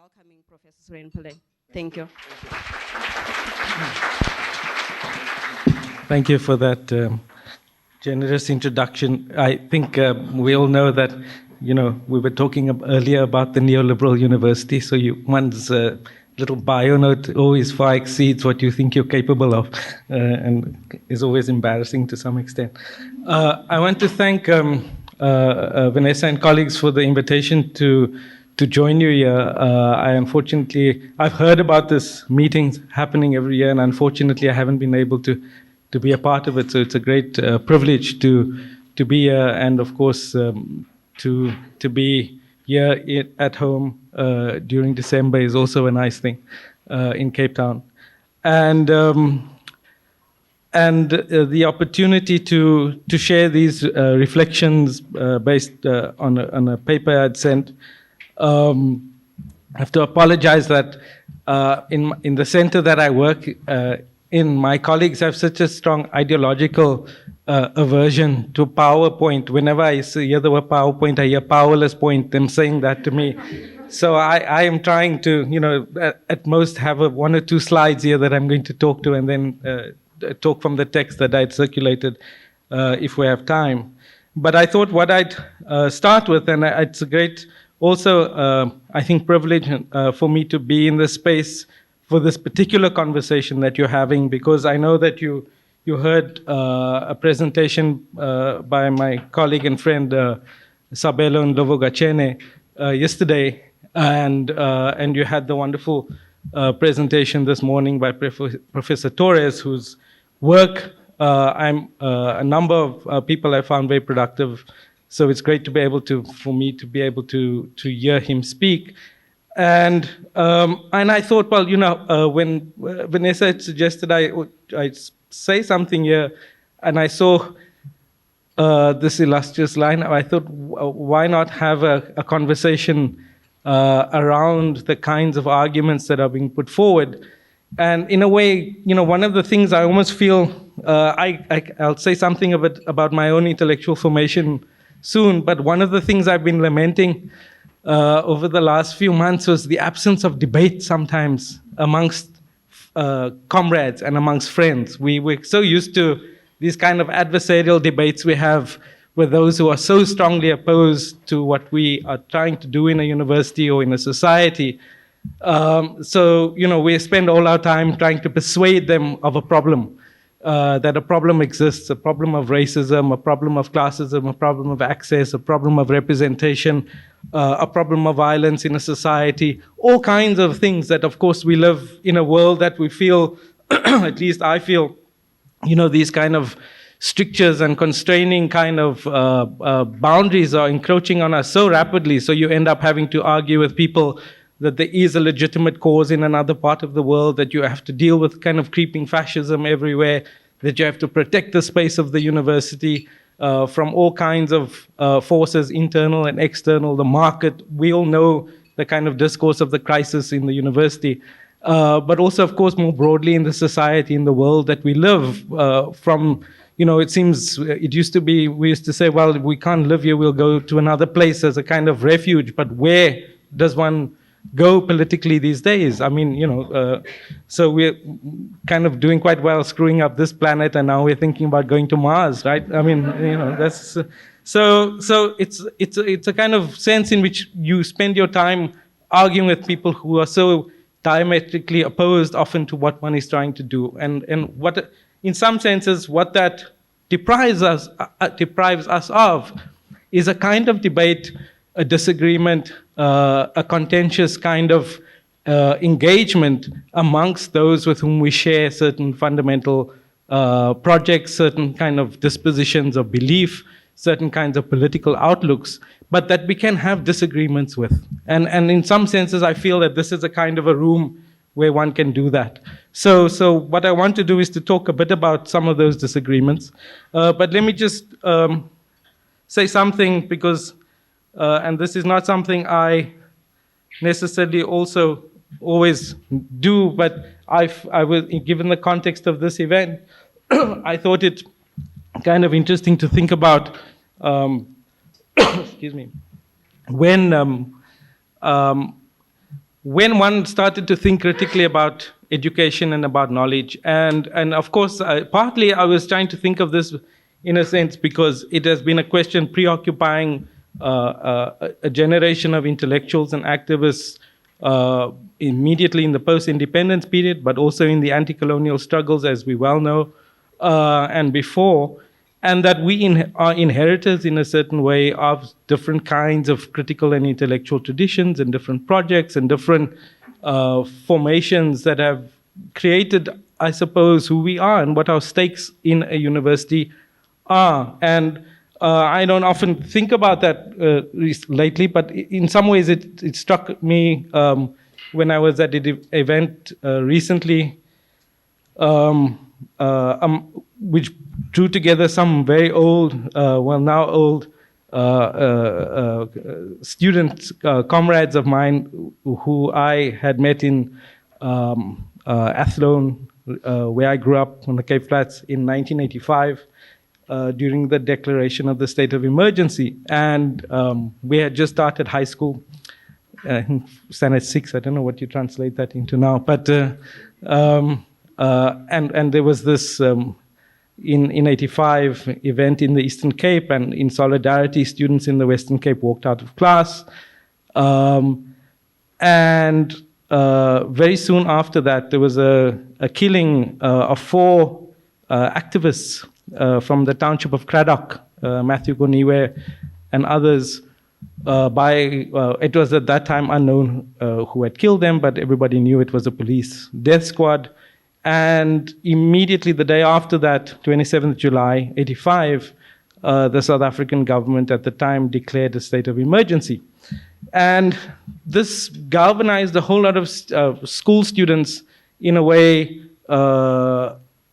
welcoming Professor Suren Pillay. Thank you. Thank you for that generous introduction. I think we all know that, we were talking earlier about the neoliberal university, so one's little bio note always far exceeds what you think you're capable of, and is always embarrassing to some extent. I want to thank Vanessa and colleagues for the invitation to join you here. I've heard about this meetings happening every year, and unfortunately I haven't been able to be a part of it. So it's a great privilege to be here, and of course to be here at home during December is also a nice thing in Cape Town, and the opportunity to share these reflections based on a paper I'd sent. I have to apologize that in the center that I work in, my colleagues have such a strong ideological aversion to PowerPoint. Whenever I hear the word PowerPoint, I hear powerless point, them saying that to me. So I am trying to, at most have one or two slides here that I'm going to talk to, and then talk from the text that I'd circulated if we have time. But I thought what I'd start with, and it's a great also, I think, privilege for me to be in this space for this particular conversation that you're having, because I know that you heard a presentation by my colleague and friend Sabelo Ndlovogachene yesterday, and you had the wonderful presentation this morning by Professor Torres, whose work a number of people I found very productive. So it's great to be able for me to be able to hear him speak. And I thought, well, when Vanessa had suggested I say something here, and I saw this illustrious line, I thought, why not have a conversation around the kinds of arguments that are being put forward? And in a way, one of the things I almost feel, I'll say something about my own intellectual formation soon, but one of the things I've been lamenting over the last few months was the absence of debate sometimes amongst comrades and amongst friends. We're so used to these kind of adversarial debates we have with those who are so strongly opposed to what we are trying to do in a university or in a society. So, we spend all our time trying to persuade them of a problem. That a problem exists, a problem of racism, a problem of classism, a problem of access, a problem of representation, a problem of violence in a society, all kinds of things that, of course, we live in a world that we feel, at least I feel, these kind of strictures and constraining kind of boundaries are encroaching on us so rapidly, so you end up having to argue with people that there is a legitimate cause in another part of the world, that you have to deal with kind of creeping fascism everywhere, that you have to protect the space of the university from all kinds of forces, internal and external, the market. We all know the kind of discourse of the crisis in the university, but also, of course, more broadly in the society, in the world that we live from. It seems, we used to say, well, we can't live here, we'll go to another place as a kind of refuge, but where does one go politically these days? I mean, so we're kind of doing quite well screwing up this planet, and now we're thinking about going to Mars, right? I mean, that's so it's a kind of sense in which you spend your time arguing with people who are so diametrically opposed often to what one is trying to do, and what, in some senses, what that deprives us of is a kind of debate, a disagreement, a contentious kind of engagement amongst those with whom we share certain fundamental projects, certain kind of dispositions of belief, certain kinds of political outlooks, but that we can have disagreements with. And in some senses, I feel that this is a kind of a room where one can do that. So what I want to do is to talk a bit about some of those disagreements. But let me just say something, because and this is not something I necessarily also always do, but I was, given the context of this event, I thought it kind of interesting to think about, excuse me, when when one started to think critically about education and about knowledge. And of course, partly I was trying to think of this in a sense because it has been a question preoccupying a generation of intellectuals and activists immediately in the post-independence period, but also in the anti-colonial struggles, as we well know, and before, and that we are inheritors in a certain way of different kinds of critical and intellectual traditions and different projects and different formations that have created, I suppose, who we are and what our stakes in a university are. And I don't often think about that lately, but in some ways it struck me when I was at an event recently, which drew together some very old, now old students, comrades of mine who I had met in Athlone, where I grew up on the Cape Flats in 1985. During the declaration of the state of emergency. And we had just started high school, standard 6, I don't know what you translate that into now, but, and there was this, in 85 event in the Eastern Cape, and in solidarity, students in the Western Cape walked out of class. And very soon after that, there was a killing of 4 activists from the township of Cradock, Matthew Goniwe and others, it was at that time unknown who had killed them, but everybody knew it was a police death squad. And immediately the day after that, 27th July, 85, the South African government at the time declared a state of emergency. And this galvanized a whole lot of school students in a way,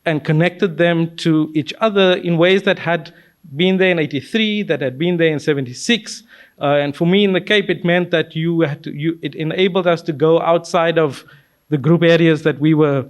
and connected them to each other in ways that had been there in 83, that had been there in 76. And for me in the Cape, it meant that it enabled us to go outside of the group areas that we were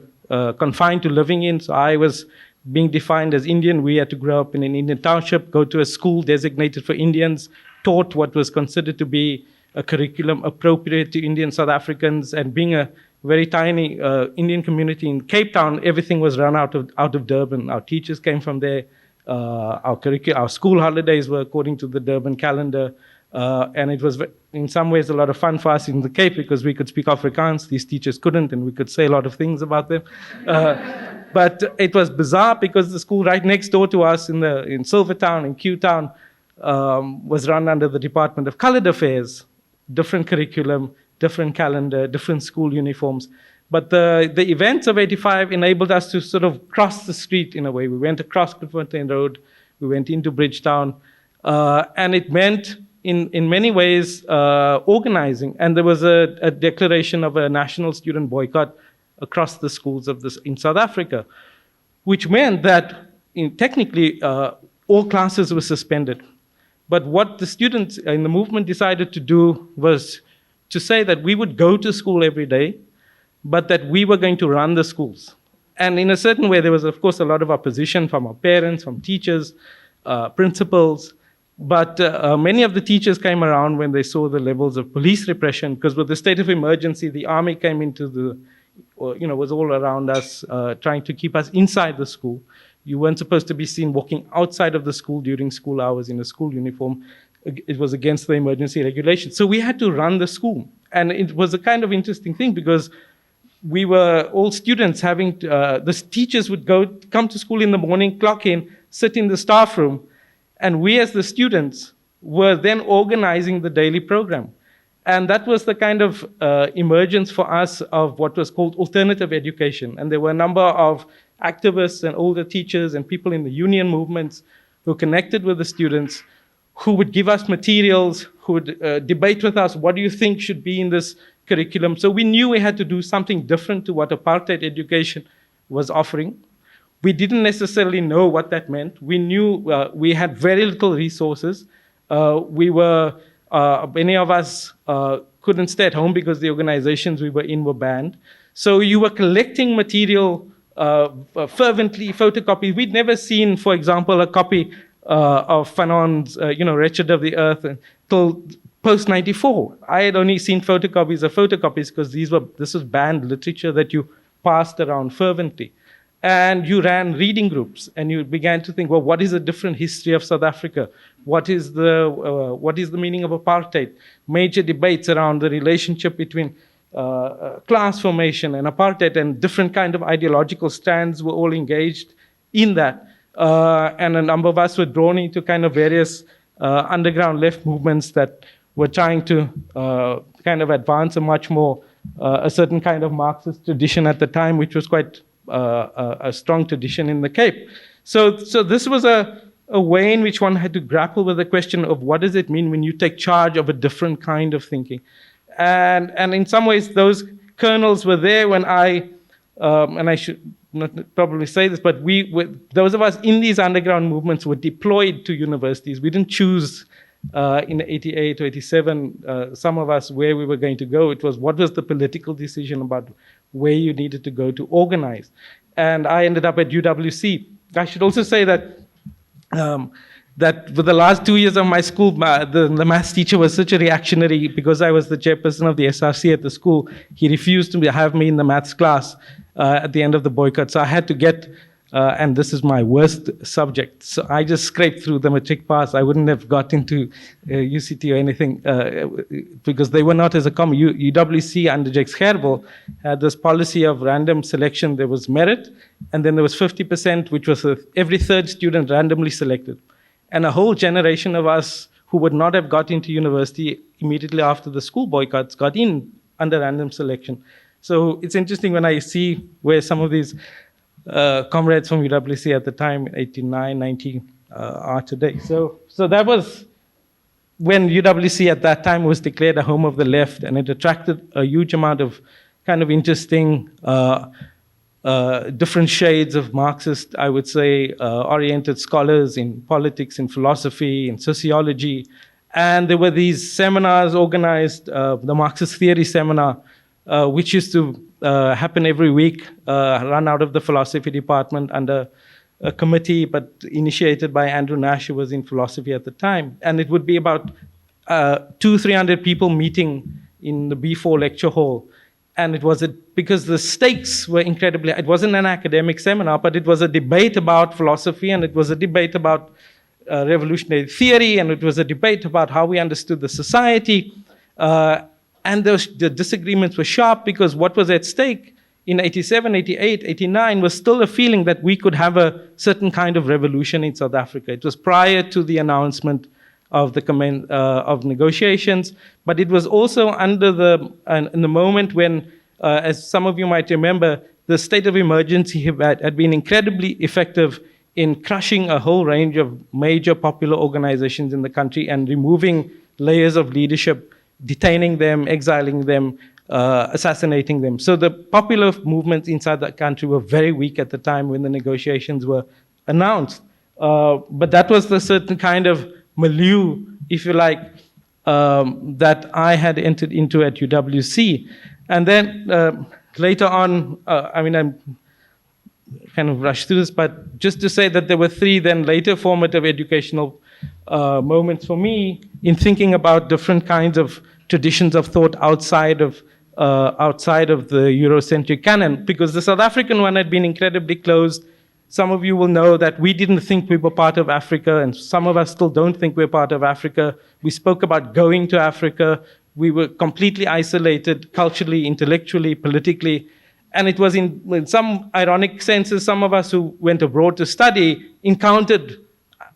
confined to living in. So I was being defined as Indian. We had to grow up in an Indian township, go to a school designated for Indians, taught what was considered to be a curriculum appropriate to Indian South Africans, and being a very tiny Indian community in Cape Town, everything was run out of Durban. Our teachers came from there. Our school holidays were according to the Durban calendar. And it was, in some ways, a lot of fun for us in the Cape because we could speak Afrikaans. These teachers couldn't, and we could say a lot of things about them. But it was bizarre because the school right next door to us in Silvertown, in Q Town, was run under the Department of Colored Affairs. Different curriculum, different calendar, different school uniforms. But the events of 85 enabled us to sort of cross the street in a way. We went across Cliffontein Road, we went into Bridgetown, and it meant, in many ways, organizing. And there was a declaration of a national student boycott across the schools in South Africa, which meant that technically all classes were suspended. But what the students in the movement decided to do was to say that we would go to school every day, but that we were going to run the schools. And in a certain way, there was, of course, a lot of opposition from our parents, from teachers, principals. But many of the teachers came around when they saw the levels of police repression, because with the state of emergency, the army came into was all around us, trying to keep us inside the school. You weren't supposed to be seen walking outside of the school during school hours in a school uniform. It was against the emergency regulations. So we had to run the school. And it was a kind of interesting thing because we were all students the teachers would come to school in the morning, clock in, sit in the staff room, and we as the students were then organizing the daily program. And that was the kind of emergence for us of what was called alternative education. And there were a number of activists and older teachers and people in the union movements who connected with the students, who would give us materials, who would debate with us, what do you think should be in this curriculum? So we knew we had to do something different to what apartheid education was offering. We didn't necessarily know what that meant. We knew we had very little resources. Many of us couldn't stay at home because the organizations we were in were banned. So you were collecting material fervently, photocopies. We'd never seen, for example, a copy of Fanon's, Wretched of the Earth, until post-94. I had only seen photocopies of photocopies because this was banned literature that you passed around fervently. And you ran reading groups, and you began to think, well, what is a different history of South Africa? What is the meaning of apartheid? Major debates around the relationship between class formation and apartheid, and different kind of ideological strands were all engaged in that. And a number of us were drawn into kind of various underground left movements that were trying to kind of advance a much more, a certain kind of Marxist tradition at the time, which was quite a strong tradition in the Cape. So this was a way in which one had to grapple with the question of what does it mean when you take charge of a different kind of thinking. And in some ways, those kernels were there when and I should not probably say this, but those of us in these underground movements were deployed to universities. We didn't choose in 88 or 87, some of us, where we were going to go. It was what was the political decision about where you needed to go to organize. And I ended up at UWC. I should also say that that for the last 2 years of my school, the maths teacher was such a reactionary, because I was the chairperson of the SRC at the school. He refused to have me in the maths class at the end of the boycott. So I had to get, and this is my worst subject, so I just scraped through the matric pass. I wouldn't have got into UCT or anything because they were not as a common. UWC under Jakes Gerbil had this policy of random selection. There was merit, and then there was 50%, which was every third student randomly selected. And a whole generation of us who would not have got into university immediately after the school boycotts got in under random selection. So it's interesting when I see where some of these comrades from UWC at the time, 89, 90, are today. So that was when UWC at that time was declared a home of the left, and it attracted a huge amount of kind of interesting different shades of Marxist, I would say, oriented scholars in politics, in philosophy, in sociology. And there were these seminars organized, the Marxist theory seminar, which used to happen every week, run out of the philosophy department under a committee, but initiated by Andrew Nash, who was in philosophy at the time. And it would be about 200-300 people meeting in the B4 lecture hall. And it was because the stakes were incredibly, it wasn't an academic seminar, but it was a debate about philosophy, and it was a debate about revolutionary theory, and it was a debate about how we understood the society. And the disagreements were sharp because what was at stake in 87, 88, 89 was still a feeling that we could have a certain kind of revolution in South Africa. It was prior to the announcement of of negotiations, but it was also under in the moment when, as some of you might remember, the state of emergency had been incredibly effective in crushing a whole range of major popular organizations in the country and removing layers of leadership, detaining them, exiling them, assassinating them. So the popular movements inside that country were very weak at the time when the negotiations were announced. But that was the certain kind of milieu, if you like, that I had entered into at UWC. And then later on, I'm kind of rushed through this, but just to say that there were three then later formative educational moments for me in thinking about different kinds of traditions of thought outside of the Eurocentric canon, because the South African one had been incredibly closed. Some of you will know that we didn't think we were part of Africa, and some of us still don't think we're part of Africa. We spoke about going to Africa. We were completely isolated culturally, intellectually, politically. And it was in some ironic senses, some of us who went abroad to study encountered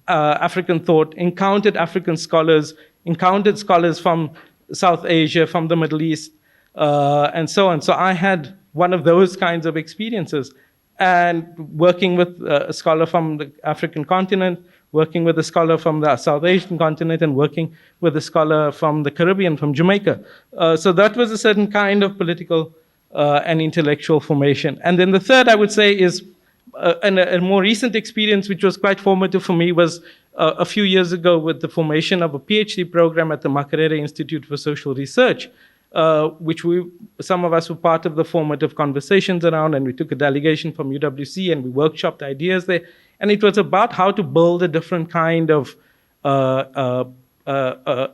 African thought, encountered African scholars, encountered scholars from South Asia, from the Middle East, and so on. So I had one of those kinds of experiences. And working with a scholar from the African continent, working with a scholar from the South Asian continent, and working with a scholar from the Caribbean, from Jamaica. So that was a certain kind of political and intellectual formation. And then the third, I would say, is a more recent experience, which was quite formative for me, was a few years ago with the formation of a PhD program at the Makerere Institute for Social Research, which some of us were part of the formative conversations around, and we took a delegation from UWC and we workshopped ideas there. And it was about how to build a different kind of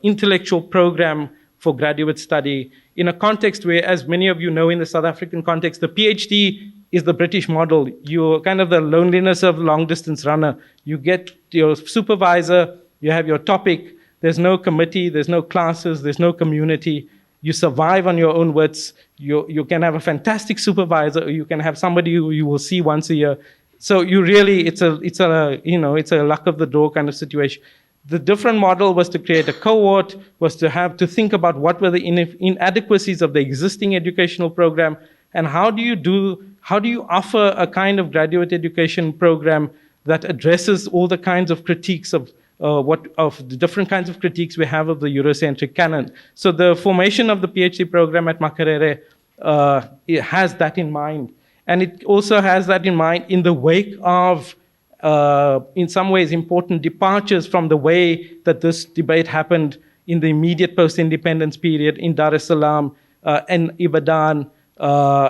intellectual program for graduate study in a context where, as many of you know, in the South African context, the PhD is the British model. You're kind of the loneliness of long-distance runner. You get your supervisor, you have your topic, there's no committee, there's no classes, there's no community. You survive on your own wits. You can have a fantastic supervisor, or you can have somebody who you will see once a year. So you really, it's a luck of the draw kind of situation. The different model was to create a cohort, was to think about what were the inadequacies of the existing educational program, and how do you offer a kind of graduate education program that addresses all the kinds of critiques of the different kinds of critiques we have of the Eurocentric canon. So the formation of the PhD program at Makerere it has that in mind. And it also has that in mind in the wake of, in some ways, important departures from the way that this debate happened in the immediate post-independence period in Dar es Salaam, in Ibadan,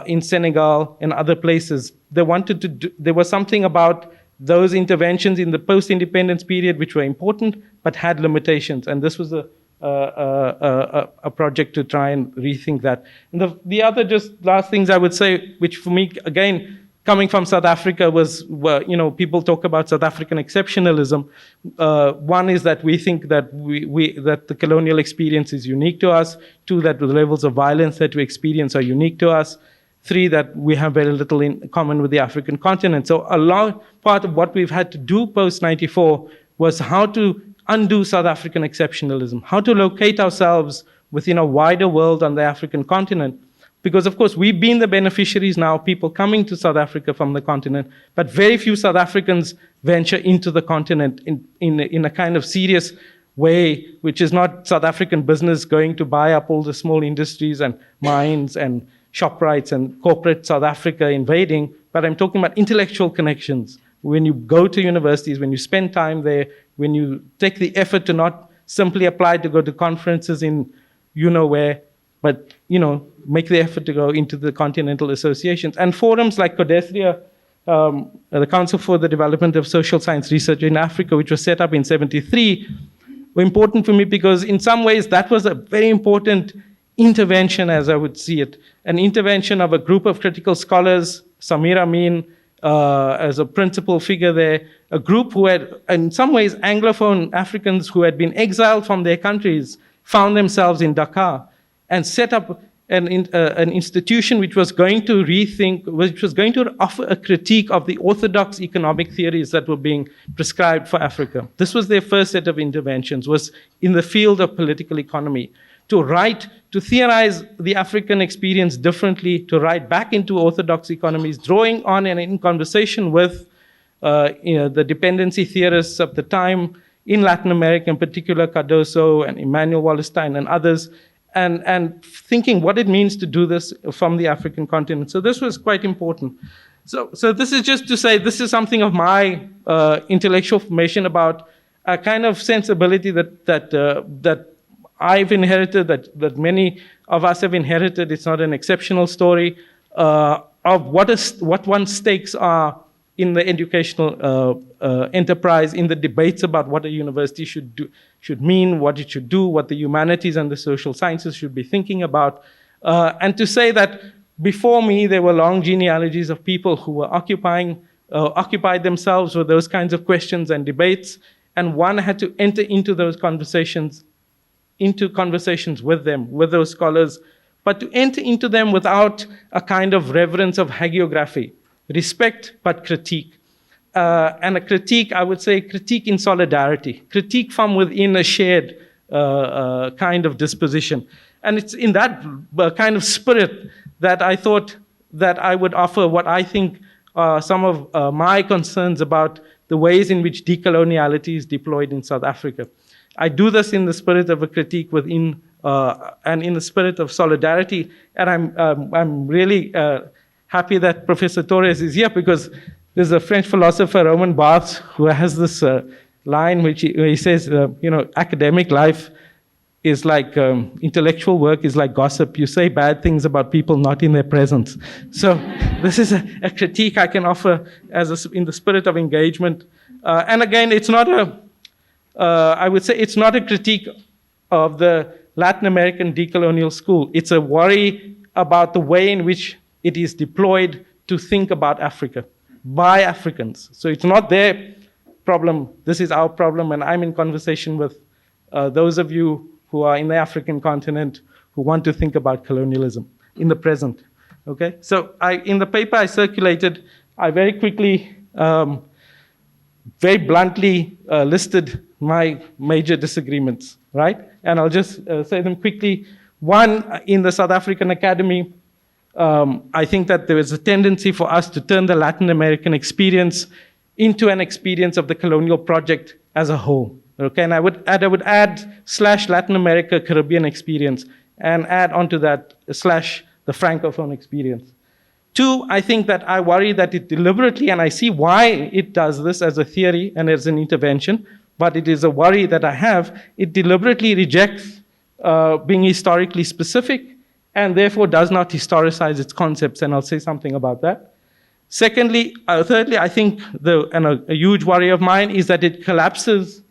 in Senegal, and other places. There was something about those interventions in the post-independence period which were important but had limitations, and this was a project to try and rethink that. And the other just last things I would say, which for me, again, coming from South Africa people talk about South African exceptionalism. One is that we think that that the colonial experience is unique to us. Two, that the levels of violence that we experience are unique to us. Three, that we have very little in common with the African continent. So a large part of what we've had to do post-94 was how to undo South African exceptionalism, how to locate ourselves within a wider world on the African continent. Because, of course, we've been the beneficiaries now, people coming to South Africa from the continent, but very few South Africans venture into the continent in a kind of serious way, which is not South African business going to buy up all the small industries and mines and ShopRites and corporate South Africa invading, but I'm talking about intellectual connections. When you go to universities, when you spend time there, when you take the effort to not simply apply to go to conferences in where, but make the effort to go into the continental associations. And forums like CODESRIA, the Council for the Development of Social Science Research in Africa, which was set up in '73, were important for me because in some ways that was a very important intervention, as I would see it, an intervention of a group of critical scholars, Samir Amin as a principal figure there, a group who had, in some ways, Anglophone Africans who had been exiled from their countries, found themselves in Dakar and set up an institution which was going to which was going to offer a critique of the orthodox economic theories that were being prescribed for Africa. This was their first set of interventions, was in the field of political economy. To theorize the African experience differently, to write back into orthodox economies, drawing on and in conversation with the dependency theorists of the time in Latin America, in particular Cardoso and Emmanuel Wallerstein and others, and thinking what it means to do this from the African continent. So this was quite important. So this is just to say this is something of my intellectual formation about a kind of sensibility that I've inherited, that many of us have inherited. It's not an exceptional story of what one's stakes are in the educational enterprise, in the debates about what a university should mean, what it should do, what the humanities and the social sciences should be thinking about. And to say that before me, there were long genealogies of people who were occupied themselves with those kinds of questions and debates, and one had to enter into those conversations with them, with those scholars, but to enter into them without a kind of reverence of hagiography, respect but critique. And a critique, I would say, critique in solidarity, critique from within a shared kind of disposition. And it's in that kind of spirit that I thought that I would offer what I think are some of my concerns about the ways in which decoloniality is deployed in South Africa. I do this in the spirit of a critique within, and in the spirit of solidarity. And I'm really happy that Professor Torres is here, because there's a French philosopher, Roman Barthes, who has this line where he says, academic life is like, intellectual work is like gossip. You say bad things about people not in their presence. So this is a critique I can offer in the spirit of engagement. And again, it's not I would say it's not a critique of the Latin American decolonial school. It's a worry about the way in which it is deployed to think about Africa by Africans. So it's not their problem, this is our problem, and I'm in conversation with those of you who are in the African continent who want to think about colonialism in the present. Okay, so in the paper I circulated, I very quickly, very bluntly listed my major disagreements, right? And I'll just say them quickly. One, in the South African Academy, I think that there is a tendency for us to turn the Latin American experience into an experience of the colonial project as a whole. Okay, and I would add / Latin America Caribbean experience, and add onto that / the Francophone experience. Two, I think that I worry that it deliberately, and I see why it does this as a theory and as an intervention, but it is a worry that I have, it deliberately rejects being historically specific, and therefore does not historicize its concepts, and I'll say something about that. Thirdly, I think a huge worry of mine is that it collapses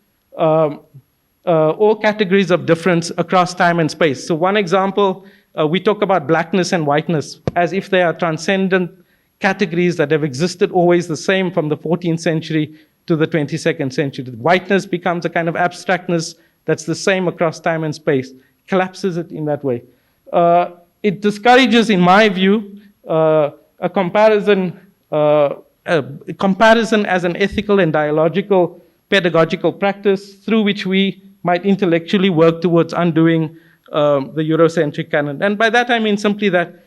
all categories of difference across time and space. So one example, we talk about blackness and whiteness as if they are transcendent categories that have existed always the same from the 14th century to the 22nd century. Whiteness becomes a kind of abstractness that's the same across time and space, collapses it in that way. It discourages, in my view, a comparison as an ethical and dialogical pedagogical practice through which we might intellectually work towards undoing the Eurocentric canon. And by that I mean simply that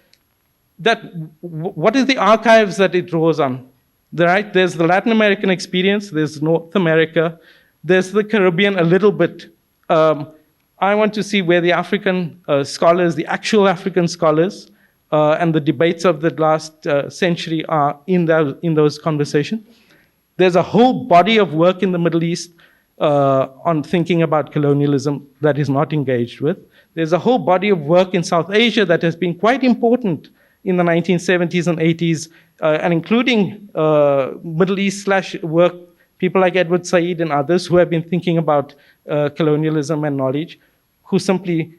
what is the archives that it draws on? Right? There's the Latin American experience, there's North America, there's the Caribbean a little bit. I want to see where the African scholars, the actual African scholars, and the debates of the last century are in those conversations. There's a whole body of work in the Middle East on thinking about colonialism that is not engaged with. There's a whole body of work in South Asia that has been quite important in the 1970s and 80s, and including Middle East / work, people like Edward Said and others who have been thinking about colonialism and knowledge, who simply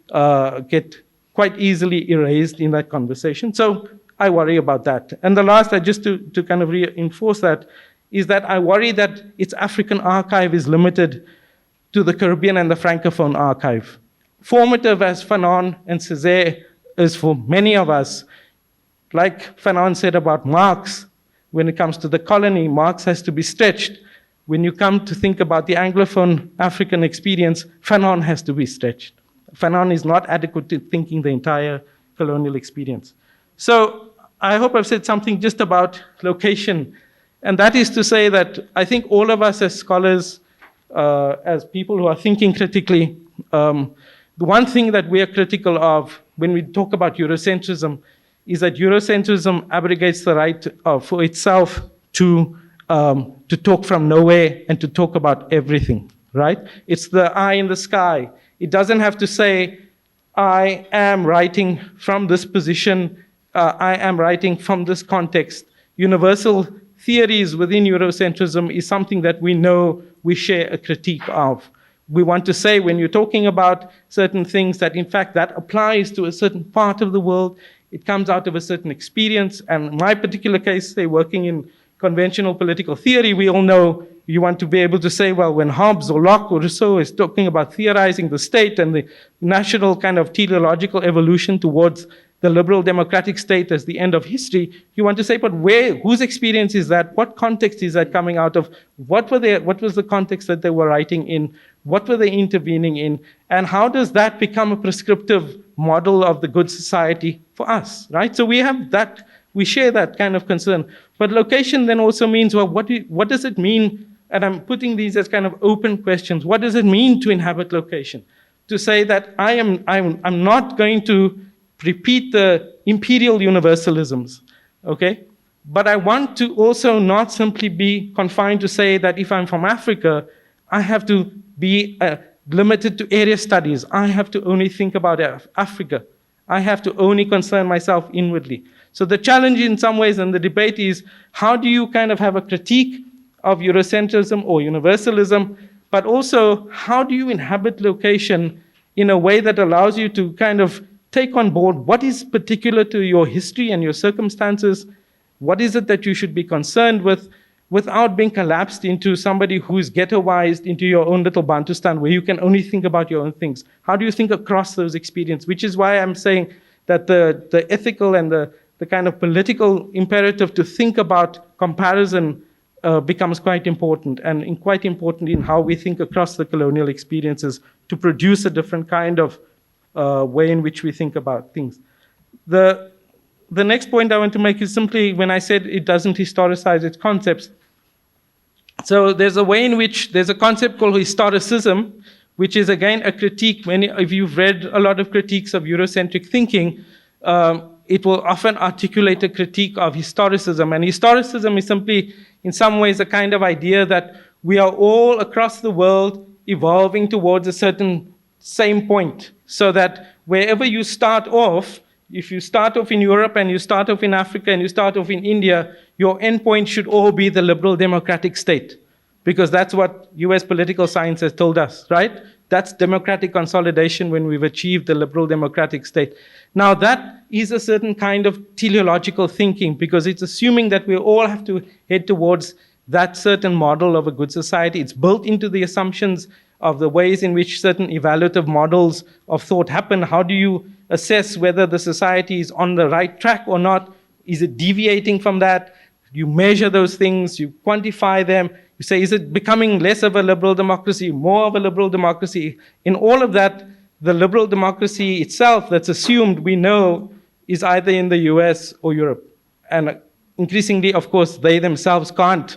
get quite easily erased in that conversation. So I worry about that. And the last, just to kind of reinforce that, is that I worry that its African archive is limited to the Caribbean and the Francophone archive. Formative as Fanon and Césaire is for many of us, like Fanon said about Marx, when it comes to the colony, Marx has to be stretched. When you come to think about the Anglophone African experience, Fanon has to be stretched. Fanon is not adequate to thinking the entire colonial experience. So I hope I've said something just about location. And that is to say that I think all of us as scholars, as people who are thinking critically, the one thing that we are critical of when we talk about Eurocentrism is that Eurocentrism abrogates the right for itself to talk from nowhere and to talk about everything, right? It's the eye in the sky. It doesn't have to say, I am writing from this position, I am writing from this context. Universal theories within Eurocentrism is something that we know we share a critique of. We want to say when you're talking about certain things that in fact that applies to a certain part of the world, it comes out of a certain experience. And in my particular case, say working in conventional political theory, we all know you want to be able to say, well, when Hobbes or Locke or Rousseau is talking about theorizing the state and the national kind of teleological evolution towards the liberal democratic state as the end of history, you want to say, but whose experience is that? What context is that coming out of? What was the context that they were writing in? What were they intervening in? And how does that become a prescriptive model of the good society for us, right? So we have that, we share that kind of concern. But location then also means, well, what does it mean? And I'm putting these as kind of open questions. What does it mean to inhabit location? To say that I'm not going to repeat the imperial universalisms, okay? But I want to also not simply be confined to say that if I'm from Africa, I have to be limited to area studies. I have to only think about Africa. I have to only concern myself inwardly. So the challenge in some ways and the debate is, how do you kind of have a critique of Eurocentrism or universalism, but also how do you inhabit location in a way that allows you to kind of take on board what is particular to your history and your circumstances, what is it that you should be concerned with, without being collapsed into somebody who's ghettoized into your own little Bantustan where you can only think about your own things. How do you think across those experiences? Which is why I'm saying that the ethical and the kind of political imperative to think about comparison becomes quite important, and quite important in how we think across the colonial experiences to produce a different kind of way in which we think about things. The next point I want to make is simply when I said it doesn't historicize its concepts. So there's a way in which there's a concept called historicism, which is again a critique. If you've read a lot of critiques of Eurocentric thinking, it will often articulate a critique of historicism. And historicism is simply, in some ways, a kind of idea that we are all across the world evolving towards a certain same point. So that wherever you start off, if you start off in Europe and you start off in Africa and you start off in India, your endpoint should all be the liberal democratic state. Because that's what US political science has told us, right? That's democratic consolidation when we've achieved the liberal democratic state. Now that is a certain kind of teleological thinking, because it's assuming that we all have to head towards that certain model of a good society. It's built into the assumptions of the ways in which certain evaluative models of thought happen. How do you assess whether the society is on the right track or not? Is it deviating from that? You measure those things, you quantify them. You say, is it becoming less of a liberal democracy, more of a liberal democracy? In all of that, the liberal democracy itself that's assumed, we know, is either in the US or Europe. And increasingly, of course, they themselves can't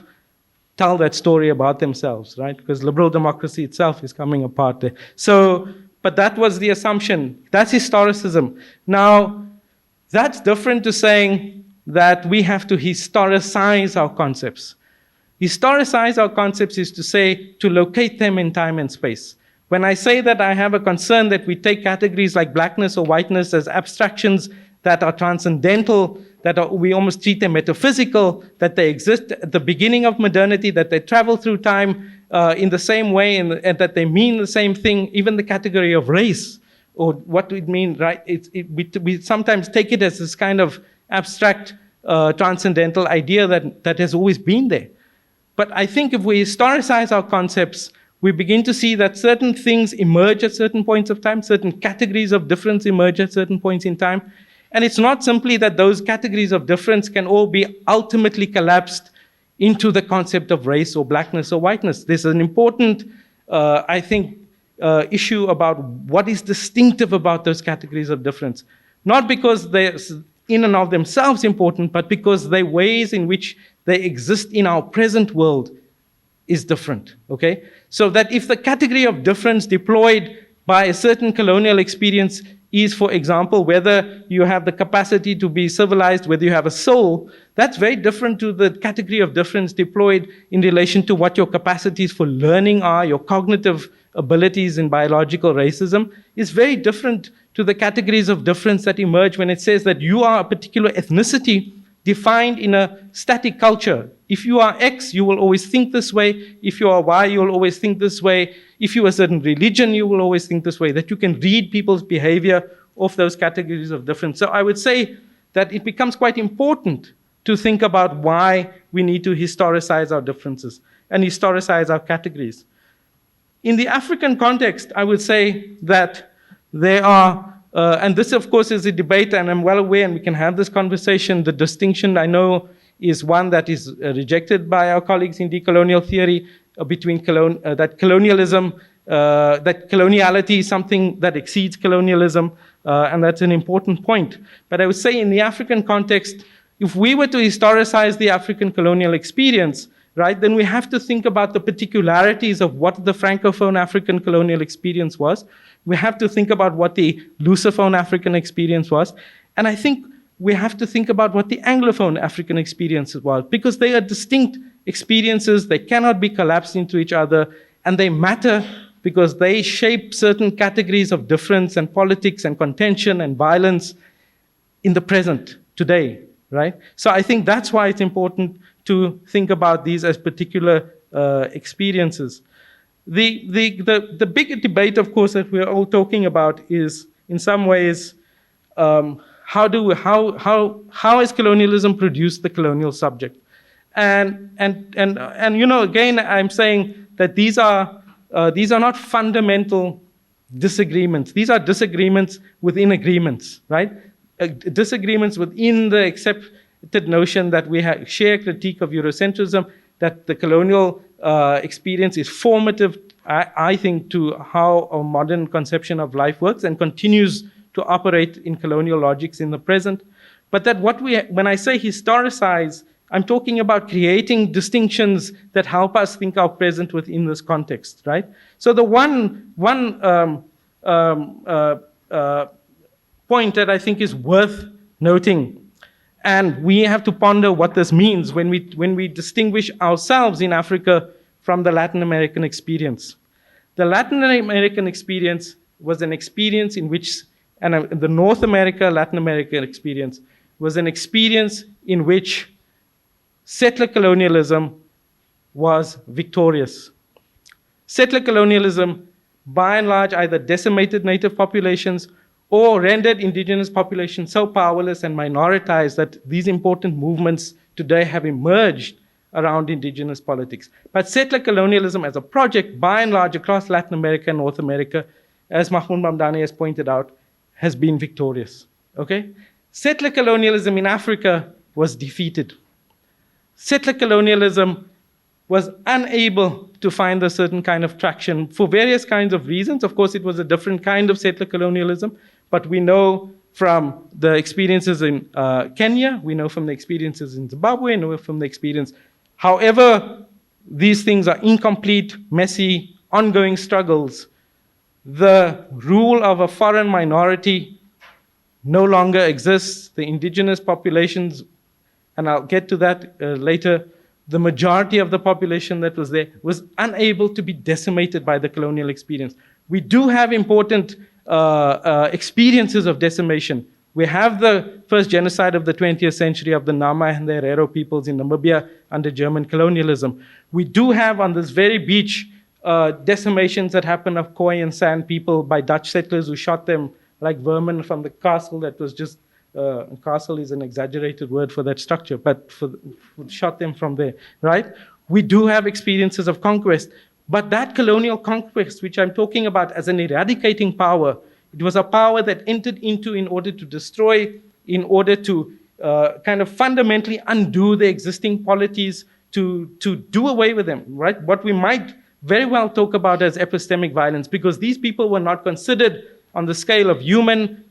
tell that story about themselves, right? Because liberal democracy itself is coming apart there. So, but that was the assumption. That's historicism. Now, that's different to saying that we have to historicize our concepts. Historicize our concepts is to say, to locate them in time and space. When I say that I have a concern that we take categories like blackness or whiteness as abstractions that are transcendental, we almost treat them metaphysical, that they exist at the beginning of modernity, that they travel through time in the same way, and that they mean the same thing, even the category of race, or what it means, right? We sometimes take it as this kind of abstract, transcendental idea that has always been there. But I think if we historicize our concepts, we begin to see that certain things emerge at certain points of time, certain categories of difference emerge at certain points in time. And it's not simply that those categories of difference can all be ultimately collapsed into the concept of race or blackness or whiteness. There's an important, I think, issue about what is distinctive about those categories of difference. Not because they're in and of themselves important, but because the ways in which they exist in our present world is different, okay? So that if the category of difference deployed by a certain colonial experience is, for example, whether you have the capacity to be civilized, whether you have a soul, that's very different to the category of difference deployed in relation to what your capacities for learning are, your cognitive abilities in biological racism, is very different to the categories of difference that emerge when it says that you are a particular ethnicity defined in a static culture. If you are X, you will always think this way. If you are Y, you will always think this way. If you are a certain religion, you will always think this way, that you can read people's behavior off those categories of difference. So I would say that it becomes quite important to think about why we need to historicize our differences and historicize our categories. In the African context, I would say that there are, and this of course is a debate, and I'm well aware, and we can have this conversation, the distinction I know is one that is rejected by our colleagues in decolonial theory between that colonialism, that coloniality is something that exceeds colonialism, and that's an important point. But I would say in the African context, if we were to historicize the African colonial experience, right, then we have to think about the particularities of what the Francophone African colonial experience was. We have to think about what the Lusophone African experience was. And I think we have to think about what the Anglophone African experience was, because they are distinct experiences. They cannot be collapsed into each other, and they matter because they shape certain categories of difference and politics and contention and violence in the present, today, right? So I think that's why it's important to think about these as particular experiences. The big debate, of course, that we're all talking about is, in some ways, how has colonialism produced the colonial subject? And again, I'm saying that these are not fundamental disagreements. These are disagreements within agreements, right? Disagreements within the accepted notion that we share critique of Eurocentrism, that the colonial experience is formative, I think, to how a modern conception of life works and continues to operate in colonial logics in the present. But that when I say historicize, I'm talking about creating distinctions that help us think our present within this context, right? So the one point that I think is worth noting, and we have to ponder what this means when we distinguish ourselves in Africa from the Latin American experience. The Latin American experience was an experience in which, and the North America, Latin American experience was an experience in which settler colonialism was victorious. Settler colonialism, by and large, either decimated native populations or rendered indigenous populations so powerless and minoritized that these important movements today have emerged around indigenous politics. But settler colonialism as a project, by and large, across Latin America and North America, as Mahmoud Mamdani has pointed out, has been victorious, okay? Settler colonialism in Africa was defeated. Settler colonialism was unable to find a certain kind of traction for various kinds of reasons. Of course, it was a different kind of settler colonialism, but we know from the experiences in Kenya, we know from the experiences in Zimbabwe, we know from the experience. However, these things are incomplete, messy, ongoing struggles. The rule of a foreign minority no longer exists. The indigenous populations, and I'll get to that later, the majority of the population that was there was unable to be decimated by the colonial experience. We do have important experiences of decimation. We have the first genocide of the 20th century of the Nama and the Herero peoples in Namibia under German colonialism. We do have on this very beach decimations that happened of Khoi and San people by Dutch settlers who shot them like vermin from the castle that was just, castle is an exaggerated word for that structure, but shot them from there, right? We do have experiences of conquest, but that colonial conquest, which I'm talking about as an eradicating power, it was a power that entered into in order to destroy, in order to kind of fundamentally undo the existing polities, to do away with them, right? What we might very well talk about as epistemic violence, because these people were not considered on the scale of human,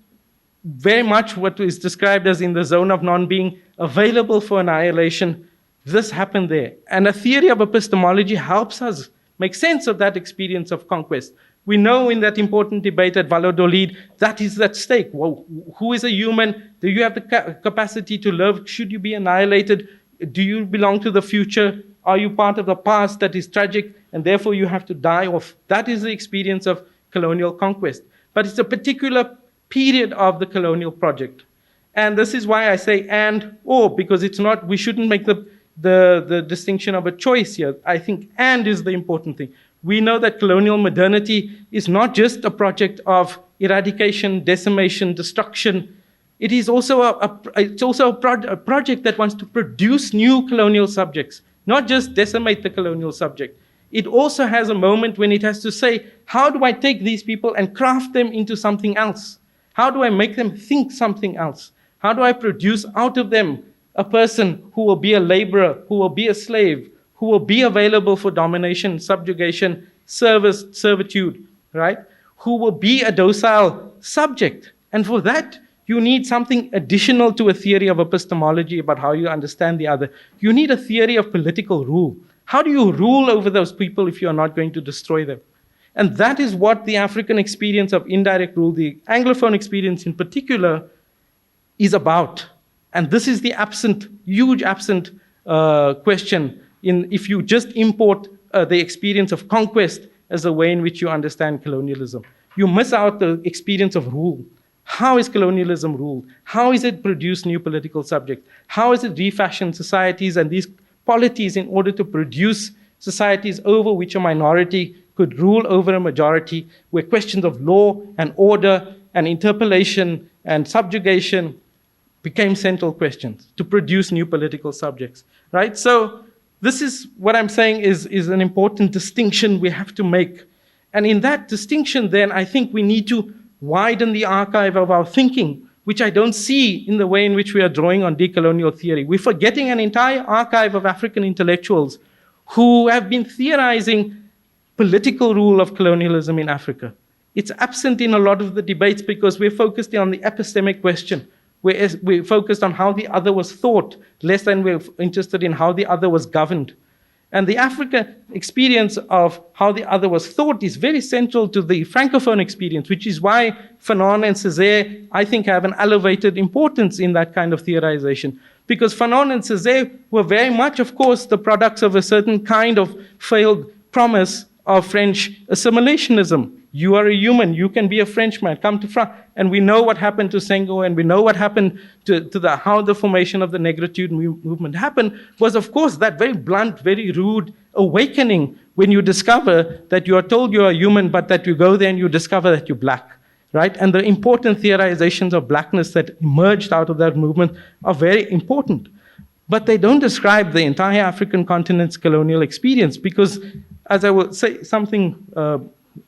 very much what is described as in the zone of non-being, available for annihilation. This happened there. And a theory of epistemology helps us make sense of that experience of conquest. We know in that important debate at Valladolid, that is at stake. Well, who is a human? Do you have the capacity to love? Should you be annihilated? Do you belong to the future? Are you part of the past that is tragic and therefore you have to die off? That is the experience of colonial conquest. But it's a particular period of the colonial project. And this is why I say and or, because it's not, we shouldn't make the distinction of a choice here. I think and is the important thing. We know that colonial modernity is not just a project of eradication, decimation, destruction. It is also a project that wants to produce new colonial subjects, not just decimate the colonial subject. It also has a moment when it has to say, how do I take these people and craft them into something else? How do I make them think something else? How do I produce out of them a person who will be a laborer, who will be a slave, who will be available for domination, subjugation, service, servitude, right? Who will be a docile subject. And for that, you need something additional to a theory of epistemology about how you understand the other. You need a theory of political rule. How do you rule over those people if you are not going to destroy them? And that is what the African experience of indirect rule, the Anglophone experience in particular, is about. And this is the huge absent question if you just import the experience of conquest as a way in which you understand colonialism. You miss out the experience of rule. How is colonialism ruled? How is it produced new political subjects? How is it refashioned societies and these polities in order to produce societies over which a minority could rule over a majority, where questions of law and order and interpellation and subjugation became central questions to produce new political subjects, right? So this is what I'm saying is an important distinction we have to make. And in that distinction, then, I think we need to widen the archive of our thinking, which I don't see in the way in which we are drawing on decolonial theory. We're forgetting an entire archive of African intellectuals who have been theorizing political rule of colonialism in Africa. It's absent in a lot of the debates because we're focused on the epistemic question. We're focused on how the other was thought, less than we're interested in how the other was governed. And the African experience of how the other was thought is very central to the Francophone experience, which is why Fanon and Césaire, I think, have an elevated importance in that kind of theorization. Because Fanon and Césaire were very much, of course, the products of a certain kind of failed promise of French assimilationism. You are a human, you can be a Frenchman, come to France. And we know what happened to Senghor, and we know what happened to how the formation of the Negritude movement happened, was of course that very blunt, very rude awakening when you discover that you are told you are human, but that you go there and you discover that you're black, right? And the important theorizations of blackness that emerged out of that movement are very important. But they don't describe the entire African continent's colonial experience because, as I will say something,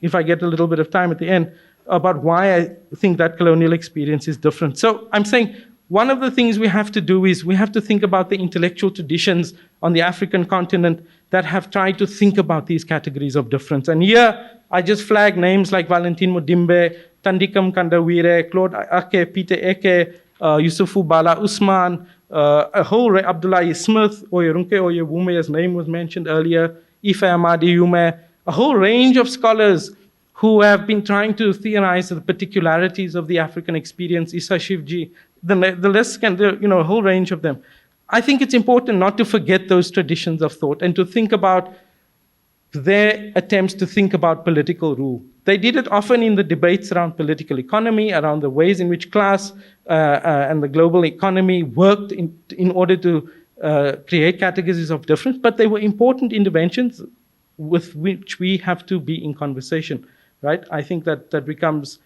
if I get a little bit of time at the end, about why I think that colonial experience is different. So I'm saying one of the things we have to do is we have to think about the intellectual traditions on the African continent that have tried to think about these categories of difference. And here I just flag names like Valentin Mudimbe, Tandikam Kandawire, Claude Ake, Peter Eke, Yusufu Bala Usman, a whole Abdullahi Smith, Oyerunke Oyewume, his name was mentioned earlier, Ife Amadi Yume, a whole range of scholars who have been trying to theorize the particularities of the African experience, Issa Shivji, the list can, a whole range of them. I think it's important not to forget those traditions of thought and to think about their attempts to think about political rule. They did it often in the debates around political economy, around the ways in which class and the global economy worked in order to create categories of difference, but they were important interventions with which we have to be in conversation, right? I think that becomes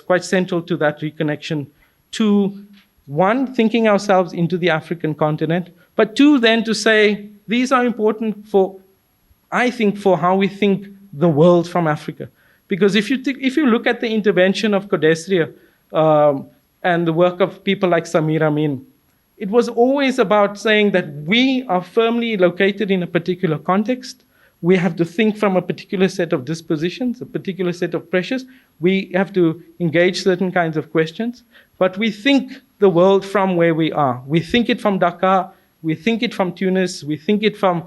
quite central to that reconnection to, one, thinking ourselves into the African continent, but two, then to say, these are important for, I think, for how we think the world from Africa. Because if you look at the intervention of Codesria and the work of people like Samir Amin, it was always about saying that we are firmly located in a particular context. We have to think from a particular set of dispositions, a particular set of pressures. We have to engage certain kinds of questions, but we think the world from where we are. We think it from Dakar, we think it from Tunis, we think it from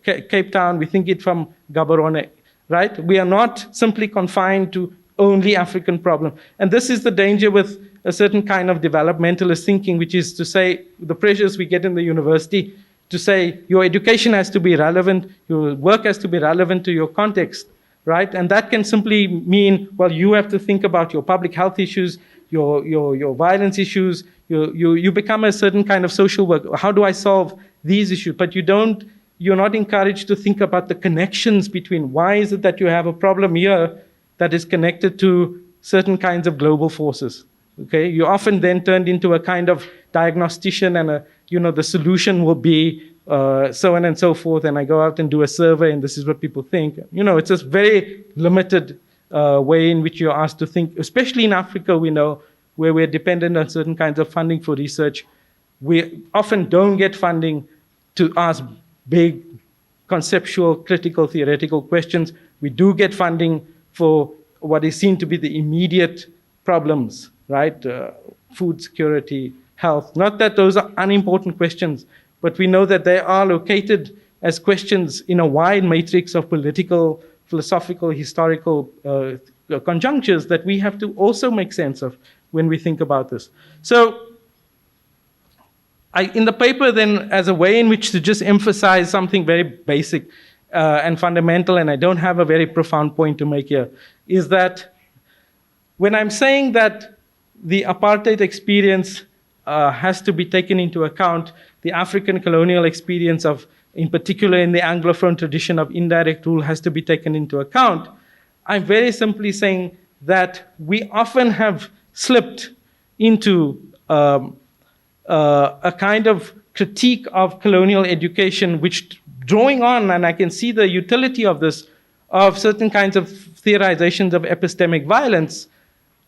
Cape Town, we think it from Gaborone, right? We are not simply confined to only African problem. And this is the danger with a certain kind of developmentalist thinking, which is to say the pressures we get in the university to say your education has to be relevant, your work has to be relevant to your context, right? And that can simply mean, well, you have to think about your public health issues, your violence issues, you become a certain kind of social worker. How do I solve these issues? But you're not encouraged to think about the connections between why is it that you have a problem here that is connected to certain kinds of global forces, okay? You're often then turned into a kind of diagnostician and the solution will be so on and so forth, and I go out and do a survey and this is what people think. It's a very limited way in which you're asked to think, especially in Africa, we know, where we're dependent on certain kinds of funding for research. We often don't get funding to ask big, conceptual, critical, theoretical questions. We do get funding for what is seen to be the immediate problems, right? Food security, health. Not that those are unimportant questions, but we know that they are located as questions in a wide matrix of political, philosophical, historical conjunctures that we have to also make sense of when we think about this. So in the paper then, as a way in which to just emphasize something very basic and fundamental, and I don't have a very profound point to make here, is that when I'm saying that the apartheid experience has to be taken into account, the African colonial experience of in particular in the Anglophone tradition of indirect rule, has to be taken into account. I'm very simply saying that we often have slipped into a kind of critique of colonial education, which drawing on, and I can see the utility of this, of certain kinds of theorizations of epistemic violence,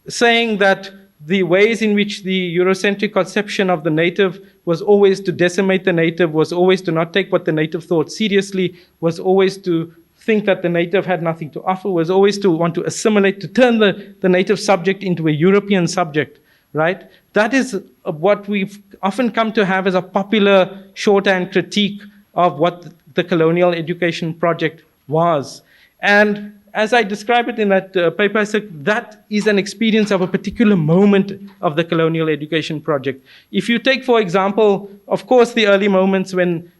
saying that the ways in which the Eurocentric conception of the native was always to decimate the native, was always to not take what the native thought seriously, was always to think that the native had nothing to offer, was always to want to assimilate, to turn the native subject into a European subject, right? That is what we've often come to have as a popular shorthand critique of what the colonial education project was. And as I describe it in that paper, I said that is an experience of a particular moment of the colonial education project. If you take, for example, of course, the early moments when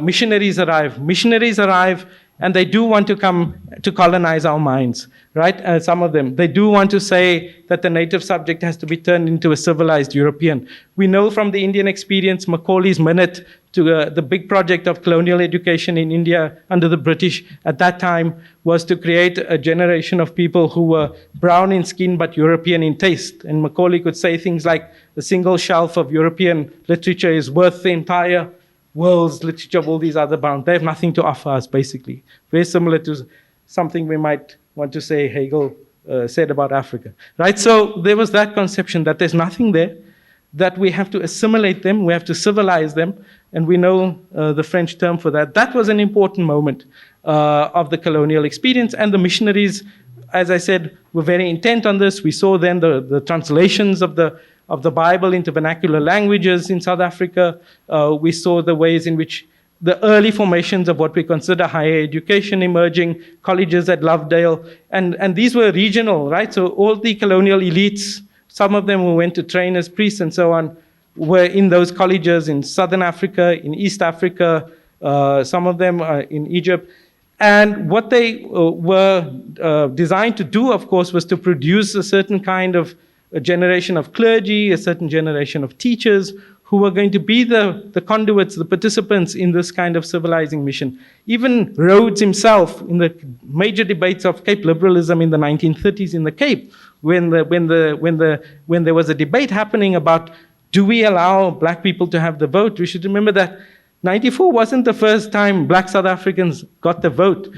missionaries arrive and they do want to come to colonize our minds, right? Some of them. They do want to say that the native subject has to be turned into a civilized European. We know from the Indian experience, Macaulay's Minute, to the big project of colonial education in India under the British at that time was to create a generation of people who were brown in skin but European in taste. And Macaulay could say things like, the single shelf of European literature is worth the entire world's literature of all these other bound. They have nothing to offer us, basically. Very similar to something we might want to say Hegel said about Africa, right? So there was that conception that there's nothing there, that we have to assimilate them, we have to civilize them, and we know the French term for that. That was an important moment of the colonial experience, and the missionaries, as I said, were very intent on this. We saw then the translations of the Bible into vernacular languages in South Africa. We saw the ways in which the early formations of what we consider higher education emerging, colleges at Lovedale, and these were regional, right? So all the colonial elites, some of them who went to train as priests and so on, were in those colleges in Southern Africa, in East Africa, some of them in Egypt. And what they were designed to do, of course, was to produce a certain kind of a generation of clergy, a certain generation of teachers who were going to be the conduits, the participants in this kind of civilizing mission. Even Rhodes himself, in the major debates of Cape liberalism in the 1930s in the Cape, when there was a debate happening about, do we allow black people to have the vote? We should remember that 94 wasn't the first time black South Africans got the vote.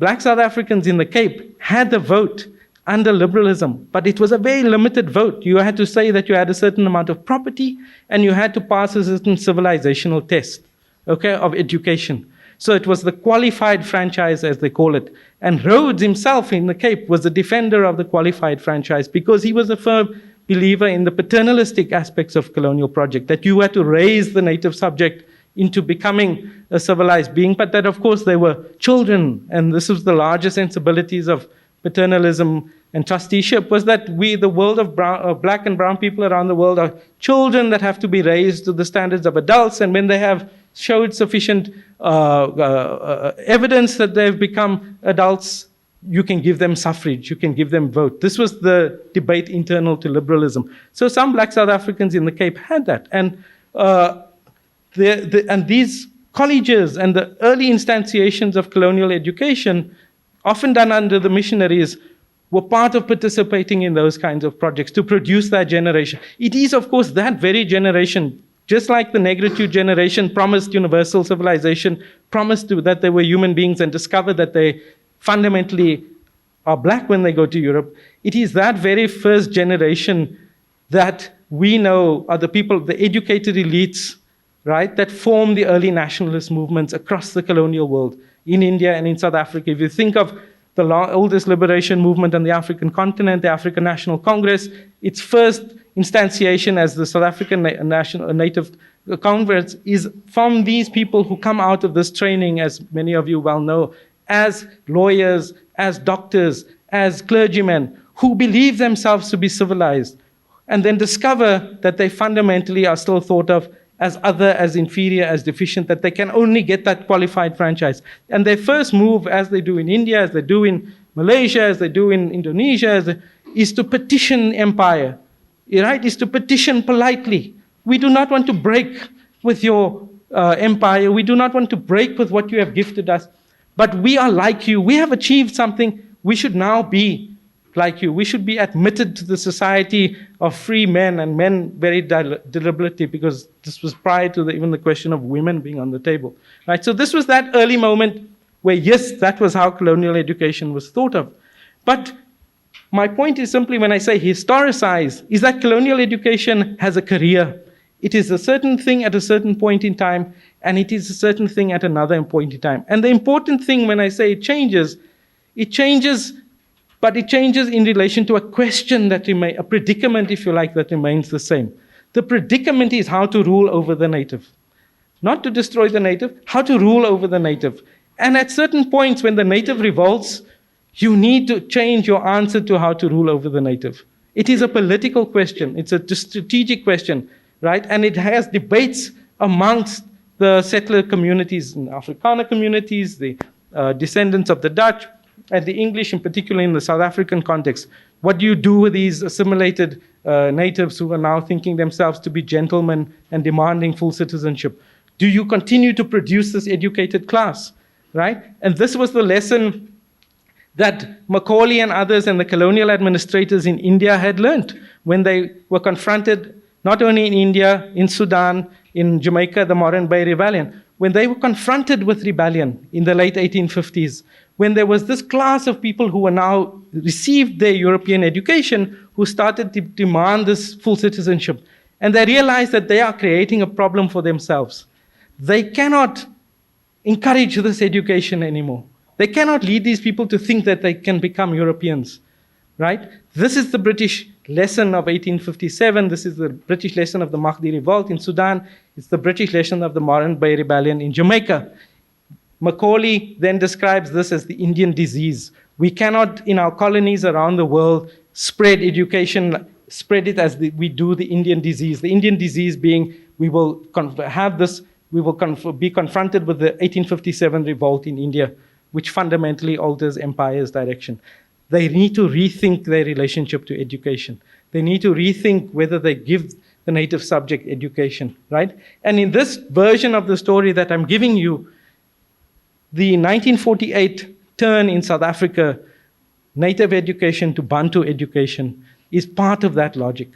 Black South Africans in the Cape had the vote under liberalism, but it was a very limited vote. You had to say that you had a certain amount of property and you had to pass a certain civilizational test, okay, of education. So it was the qualified franchise, as they call it. And Rhodes himself in the Cape was a defender of the qualified franchise because he was a firm believer in the paternalistic aspects of colonial project, that you had to raise the native subject into becoming a civilized being, but that, of course, they were children, and this was the larger sensibilities of paternalism and trusteeship, was that we, the world of black and brown people around the world, are children that have to be raised to the standards of adults, and when they have showed sufficient evidence that they've become adults, you can give them suffrage, you can give them vote. This was the debate internal to liberalism. So some black South Africans in the Cape had that, and these colleges and the early instantiations of colonial education, often done under the missionaries, were part of participating in those kinds of projects to produce that generation. It is, of course, that very generation, just like the Negritude generation promised universal civilization, promised that they were human beings and discovered that they fundamentally are black when they go to Europe. It is that very first generation that we know are the people, the educated elites, right, that form the early nationalist movements across the colonial world, in India and in South Africa. If you think of the oldest liberation movement on the African continent, the African National Congress, its first instantiation as the South African Native Congress is from these people who come out of this training, as many of you well know, as lawyers, as doctors, as clergymen, who believe themselves to be civilized, and then discover that they fundamentally are still thought of as other, as inferior, as deficient, that they can only get that qualified franchise. And their first move, as they do in India, as they do in Malaysia, as they do in Indonesia, is to petition empire, right? Is to petition politely. We do not want to break with your empire. We do not want to break with what you have gifted us. But we are like you. We have achieved something. We should now be like you. We should be admitted to the society of free men, and men very deliberately, because this was prior to even the question of women being on the table. Right? So this was that early moment where, yes, that was how colonial education was thought of. But my point is simply, when I say historicize, is that colonial education has a career. It is a certain thing at a certain point in time, and it is a certain thing at another point in time. And the important thing when I say it changes, but it changes in relation to a question that remains, a predicament, if you like, that remains the same. The predicament is how to rule over the native. Not to destroy the native, how to rule over the native. And at certain points when the native revolts, you need to change your answer to how to rule over the native. It is a political question. It's a strategic question, right? And it has debates amongst the settler communities, and Afrikaner communities, the descendants of the Dutch, and the English, in particular in the South African context. What do you do with these assimilated natives who are now thinking themselves to be gentlemen and demanding full citizenship? Do you continue to produce this educated class, right? And this was the lesson that Macaulay and others and the colonial administrators in India had learned when they were confronted, not only in India, in Sudan, in Jamaica, the Moran Bay Rebellion, when they were confronted with rebellion in the late 1850s, when there was this class of people who were now received their European education, who started to demand this full citizenship. And they realized that they are creating a problem for themselves. They cannot encourage this education anymore. They cannot lead these people to think that they can become Europeans, right? This is the British lesson of 1857. This is the British lesson of the Mahdi Revolt in Sudan. It's the British lesson of the Moran Bay Rebellion in Jamaica. Macaulay then describes this as the Indian disease. We cannot, in our colonies around the world, spread education, spread it as we do the Indian disease. The Indian disease being, we will be confronted with the 1857 revolt in India, which fundamentally alters empire's direction. They need to rethink their relationship to education. They need to rethink whether they give the native subject education, right? And in this version of the story that I'm giving you, the 1948 turn in South Africa, native education to Bantu education, is part of that logic.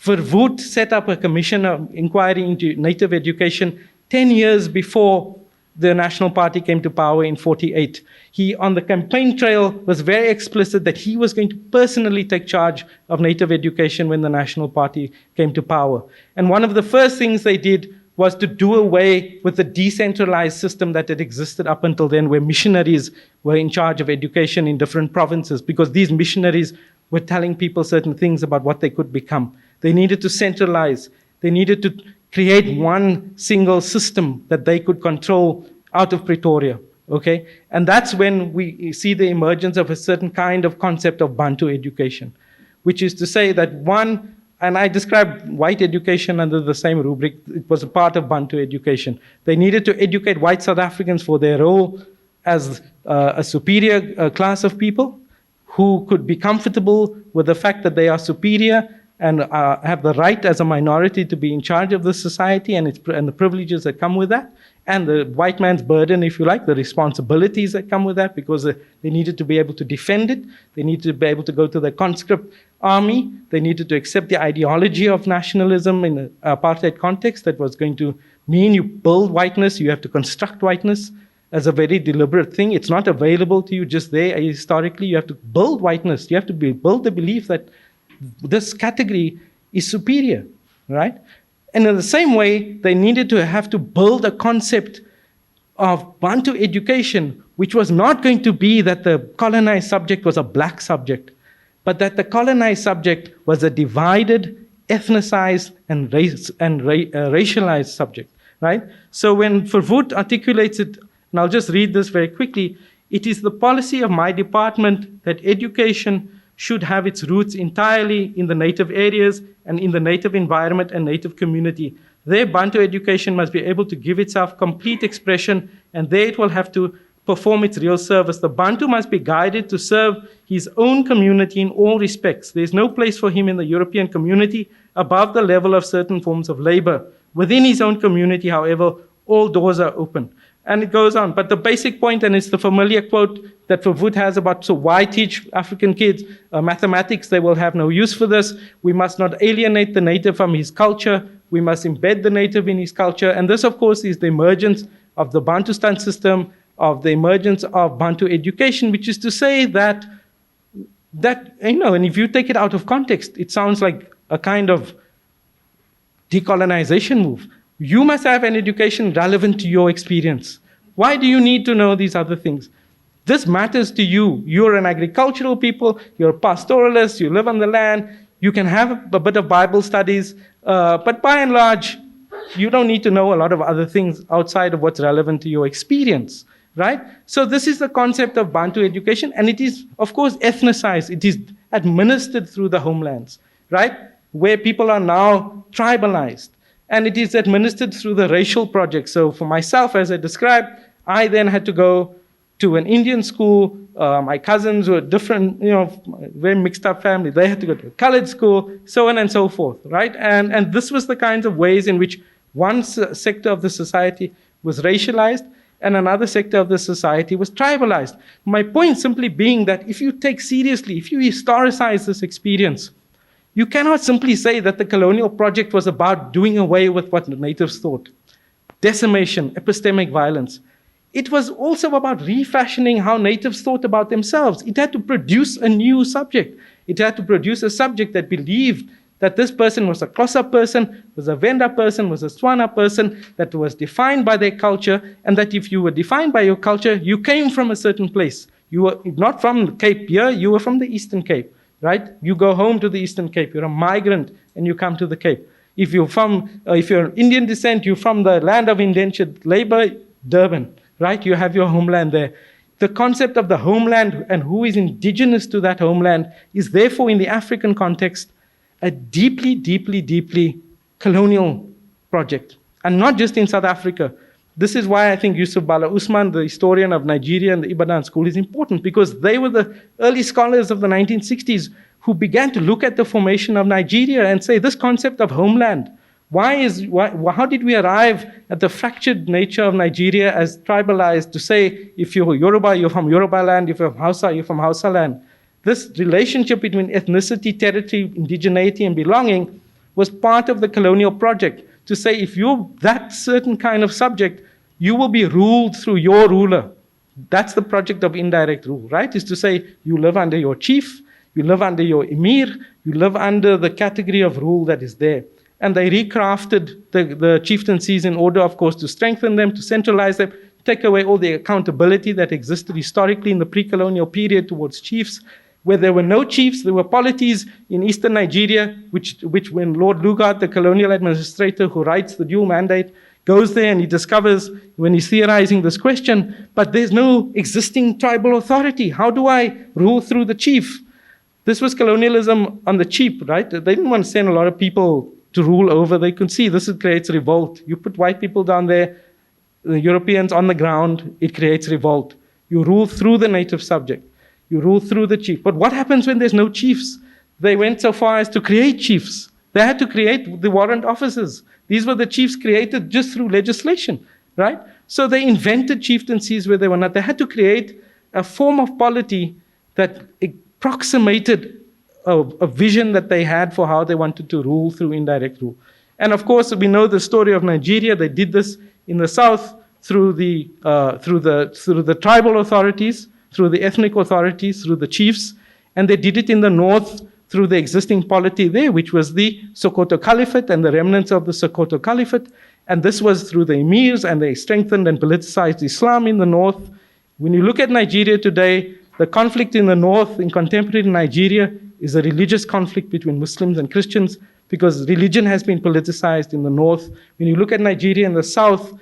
Verwoerd set up a commission of inquiry into native education 10 years before the National Party came to power in 48. He, on the campaign trail, was very explicit that he was going to personally take charge of native education when the National Party came to power. And one of the first things they did was to do away with the decentralized system that had existed up until then, where missionaries were in charge of education in different provinces, because these missionaries were telling people certain things about what they could become. They needed to centralize. They needed to create one single system that they could control out of Pretoria, okay? And that's when we see the emergence of a certain kind of concept of Bantu education, which is to say that one, and I described white education under the same rubric. It was a part of Bantu education. They needed to educate white South Africans for their role as a superior class of people who could be comfortable with the fact that they are superior and have the right as a minority to be in charge of the society and the privileges that come with that, and the white man's burden, if you like, the responsibilities that come with that, because they needed to be able to defend it. They needed to be able to go to the conscript army. They needed to accept the ideology of nationalism in the apartheid context that was going to mean you build whiteness, you have to construct whiteness as a very deliberate thing. It's not available to you just there historically. You have to build whiteness. You have to build the belief that this category is superior, right? And in the same way, they needed to have to build a concept of Bantu education, which was not going to be that the colonized subject was a black subject, but that the colonized subject was a divided, ethnicized, and racialized subject, right? So when Verwoerd articulates it, and I'll just read this very quickly, it is the policy of my department that education should have its roots entirely in the native areas and in the native environment and native community. There, Bantu education must be able to give itself complete expression, and there it will have to perform its real service. The Bantu must be guided to serve his own community in all respects. There's no place for him in the European community above the level of certain forms of labor. Within his own community, however, all doors are open. And it goes on. But the basic point, and it's the familiar quote that Verwoerd has about, so why teach African kids mathematics? They will have no use for this. We must not alienate the native from his culture. We must embed the native in his culture. And this, of course, is the emergence of the Bantustan system, of the emergence of Bantu education, which is to say that, and if you take it out of context, it sounds like a kind of decolonization move. You must have an education relevant to your experience. Why do you need to know these other things? This matters to you. You're an agricultural people, you're a pastoralist, you live on the land, you can have a bit of Bible studies, but by and large, you don't need to know a lot of other things outside of what's relevant to your experience, right? So this is the concept of Bantu education, and it is, of course, ethnicized. It is administered through the homelands, right? Where people are now tribalized. And it is administered through the racial project. So for myself, as I described, I then had to go to an Indian school. My cousins were different, very mixed up family. They had to go to a colored school, so on and so forth, right? And this was the kinds of ways in which one sector of the society was racialized and another sector of the society was tribalized. My point simply being that if you take seriously, if you historicize this experience, you cannot simply say that the colonial project was about doing away with what the natives thought. Decimation, epistemic violence. It was also about refashioning how natives thought about themselves. It had to produce a new subject. It had to produce a subject that believed that this person was a Xhosa person, was a Venda person, was a Tswana person, that was defined by their culture, and that if you were defined by your culture, you came from a certain place. You were not from the Cape here, you were from the Eastern Cape. Right? You go home to the Eastern Cape. You're a migrant and you come to the Cape. If you're Indian descent, you're from the land of indentured labor, Durban, right? You have your homeland there. The concept of the homeland and who is indigenous to that homeland is therefore in the African context a deeply, deeply, deeply colonial project. And not just in South Africa. This is why I think Yusuf Bala Usman, the historian of Nigeria and the Ibadan school, is important, because they were the early scholars of the 1960s who began to look at the formation of Nigeria and say, this concept of homeland, how did we arrive at the fractured nature of Nigeria as tribalized to say, if you're Yoruba, you're from Yoruba land, if you're from Hausa, you're from Hausa land. This relationship between ethnicity, territory, indigeneity, and belonging was part of the colonial project to say, if you're that certain kind of subject, you will be ruled through your ruler. That's the project of indirect rule, right? Is to say you live under your chief, you live under your emir, you live under the category of rule that is there. And they recrafted the chieftaincies in order, of course, to strengthen them, to centralize them, take away all the accountability that existed historically in the pre-colonial period towards chiefs. Where there were no chiefs, there were polities in eastern Nigeria, which when Lord Lugard, the colonial administrator who writes the dual mandate, goes there and he discovers, when he's theorizing this question, but there's no existing tribal authority. How do I rule through the chief? This was colonialism on the cheap, right? They didn't want to send a lot of people to rule over. They could see this creates revolt. You put white people down there, the Europeans on the ground, it creates revolt. You rule through the native subject. You rule through the chief. But what happens when there's no chiefs? They went so far as to create chiefs. They had to create the warrant officers. These were the chiefs created just through legislation, right? So they invented chieftaincies where they were not. They had to create a form of polity that approximated a vision that they had for how they wanted to rule through indirect rule. And of course, we know the story of Nigeria. They did this in the south through the tribal authorities, through the ethnic authorities, through the chiefs, and they did it in the north through the existing polity there, which was the Sokoto Caliphate and the remnants of the Sokoto Caliphate. And this was through the emirs, and they strengthened and politicized Islam in the north. When you look at Nigeria today, the conflict in the north, in contemporary Nigeria, is a religious conflict between Muslims and Christians, because religion has been politicized in the north. When you look at Nigeria in the south,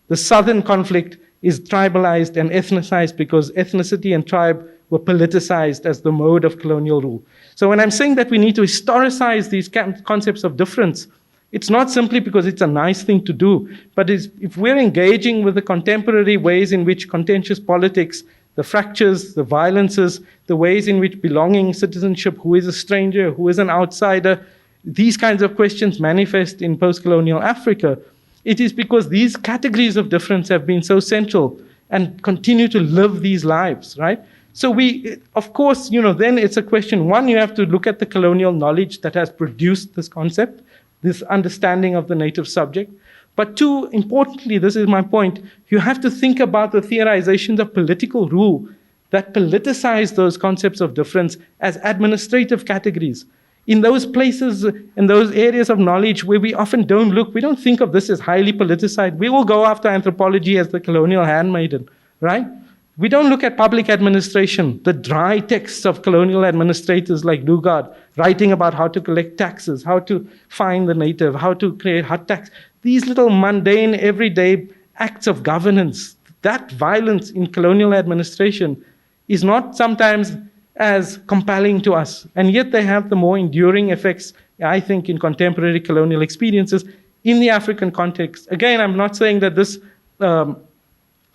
the southern conflict is tribalized and ethnicized because ethnicity and tribe were politicized as the mode of colonial rule. So when I'm saying that we need to historicize these concepts of difference, it's not simply because it's a nice thing to do, but if we're engaging with the contemporary ways in which contentious politics, the fractures, the violences, the ways in which belonging, citizenship, who is a stranger, who is an outsider, these kinds of questions manifest in post-colonial Africa, It is because these categories of difference have been so central and continue to live these lives, right? So we, of course, then it's a question. One, you have to look at the colonial knowledge that has produced this concept, this understanding of the native subject. But two, importantly, this is my point, you have to think about the theorizations of political rule that politicize those concepts of difference as administrative categories. In those places, in those areas of knowledge where we often don't look, we don't think of this as highly politicized. We will go after anthropology as the colonial handmaiden, right? We don't look at public administration, the dry texts of colonial administrators like Dugard, writing about how to collect taxes, how to find the native, how to create hut tax. These little mundane, everyday acts of governance, that violence in colonial administration is not sometimes as compelling to us. And yet they have the more enduring effects, I think, in contemporary colonial experiences in the African context. Again, I'm not saying that this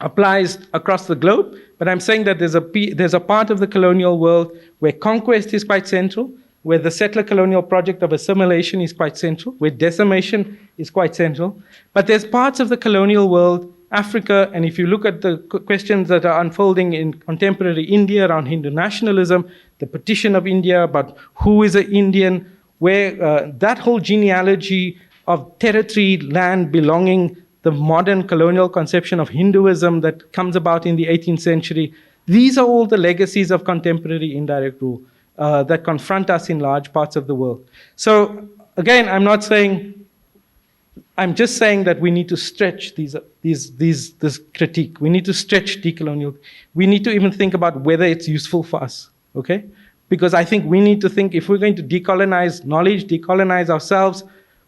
applies across the globe, but I'm saying that there's a part of the colonial world where conquest is quite central, where the settler colonial project of assimilation is quite central, where decimation is quite central. But there's parts of the colonial world, Africa, and if you look at the questions that are unfolding in contemporary India around Hindu nationalism, the petition of India about who is an Indian, where that whole genealogy of territory, land belonging, the modern colonial conception of Hinduism that comes about in the 18th century, these are all the legacies of contemporary indirect rule that confront us in large parts of the world. So again, I'm just saying that we need to stretch this critique. We need to stretch decolonial. We need to even think about whether it's useful for us, okay? Because I think we need to think, if we're going to decolonize knowledge, decolonize ourselves,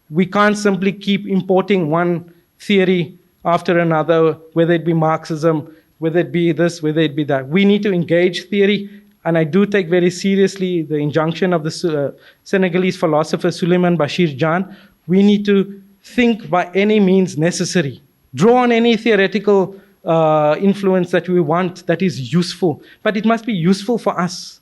we can't simply keep importing one theory after another, whether it be Marxism, whether it be this, whether it be that. We need to engage theory, and I do take very seriously the injunction of the Senegalese philosopher Souleymane Bachir Diagne. We need to think by any means necessary. Draw on any theoretical influence that we want that is useful, but it must be useful for us.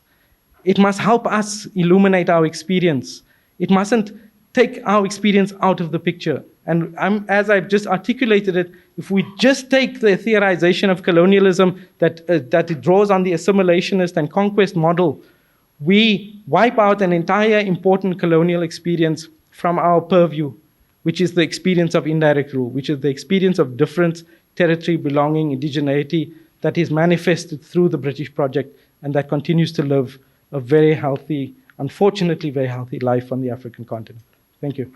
It must help us illuminate our experience. It mustn't take our experience out of the picture. And as I've just articulated it, if we just take the theorization of colonialism that it draws on the assimilationist and conquest model, we wipe out an entire important colonial experience from our purview, which is the experience of indirect rule, which is the experience of difference, territory, belonging, indigeneity that is manifested through the British project and that continues to live a very healthy, unfortunately very healthy life on the African continent. Thank you.